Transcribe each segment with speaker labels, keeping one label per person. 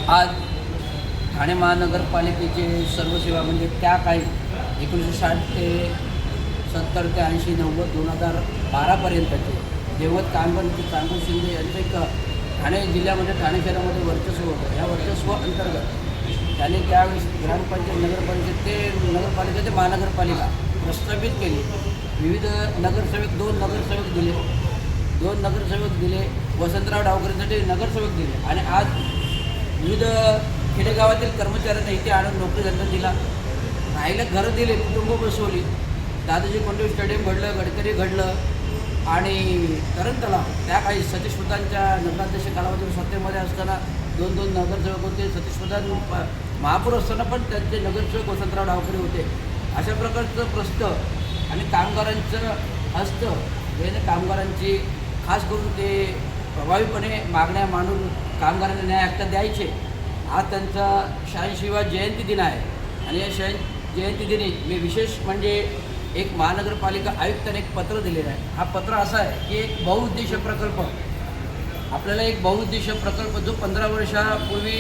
Speaker 1: आज ठाणे महानगरपालिकेचे सर्व सेवा म्हणजे त्या काळी 1960 ते 70 ते 80 90 2012पर्यंतचे देवत कांबनची चांगू शिंदे यांचं एक ठाणे जिल्ह्यामध्ये ठाणे शहरामध्ये वर्चस्व होतं. या वर्चस्व अंतर्गत त्यांनी त्यावेळेस ग्रामपंचायत नगरपंचायत ते नगरपालिका ते महानगरपालिका प्रस्थापित केली. विविध नगरसेवक दोन नगरसेवक दिले. वसंतराव डावकरेंसाठी नगरसेवक दिले आणि आज विविध खेडेगावातील कर्मचाऱ्यांना इथे आणून नोकरी धंदा दिला. राहिलं घरं दिले, कुटुंब बसवली. दादाजी कोंडदेव स्टेडियम घडलं, गडकरी घडलं आणि तरण तलाव त्या काही सतीश प्रधानच्या नगराध्यक्ष कालावधी सत्तेमध्ये असताना दोन नगरसेवक होते. सतीश प्रधान महापौर असताना पण त्यांचे नगरसेवक वसंतराव डावकरे होते. अशा प्रकारचं प्रस्त आणि कामगारांचं हस्त याने कामगारांची खास करून ते प्रभावीपणे मागण्या मांडून कामगारांना न्याय हक्क द्यायचे. आज त्यांचा 86वा जयंती दिन आहे आणि या जयंती दिनी मी विशेष म्हणजे एक महानगरपालिका आयुक्ताने एक पत्र दिलेलं आहे. हा पत्र असा आहे की एक बहुउद्देशीय प्रकल्प आपल्याला एक बहुउद्देशीय प्रकल्प जो 15 वर्षापूर्वी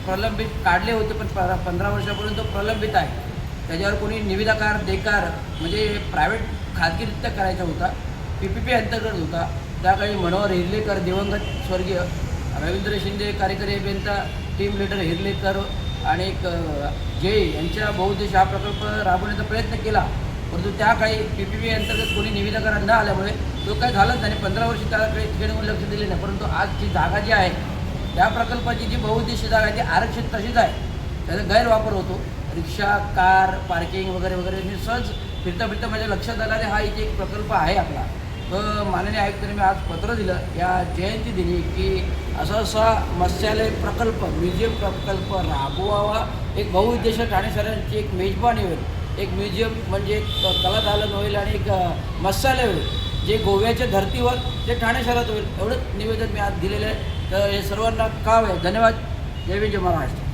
Speaker 1: प्रलंबित काढले होते पण 15 वर्षापर्यंत प्रलंबित आहे. त्याच्यावर कोणी निविदाकार देकार म्हणजे प्रायव्हेट खाजगीरित्या करायचा होता. PPP अंतर्गत होता. त्या काही मनोहर हिरलेकर दिवंगत स्वर्गीय रवींद्र शिंदे कार्यकारी अभियंता टीम लीडर हिरलेकर आणि एक यांच्या बहुउद्देशीय हा प्रकल्प राबवण्याचा प्रयत्न केला. परंतु त्या काही PPP अंतर्गत कोणी निविदाकार न आल्यामुळे तो काय झालाच आणि 15 वर्ष त्याला काही ठिकाणी लक्ष दिले नाही. परंतु आजची जागा जी आहे त्या प्रकल्पाची जी बहुउद्देशीय जागा आहे ती आरक्षित तशीच आहे. त्याचा गैरवापर होतो. रिक्षा कार पार्किंग वगैरे वगैरे मी सहज फिरता माझ्या लक्षात आला हा इथे एक प्रकल्प आहे आपला. तर माननीय आयुक्तांनी मी आज पत्र दिलं या जयंती दिनी की असा मत्स्यालय प्रकल्प म्युझियम प्रकल्प राबवावा. एक बहुउद्देशीय ठाणे शहरांची एक मेजबानी होईल. एक म्युझियम म्हणजे एक कलादालन होईल आणि एक मत्स्यालय होईल जे गोव्याच्या धर्तीवर जे ठाणे शहरात होईल. एवढंच निवेदन मी आज दिलेलं आहे. तर हे सर्वांना काव आहे. धन्यवाद. जय हिंद जय महाराष्ट्र.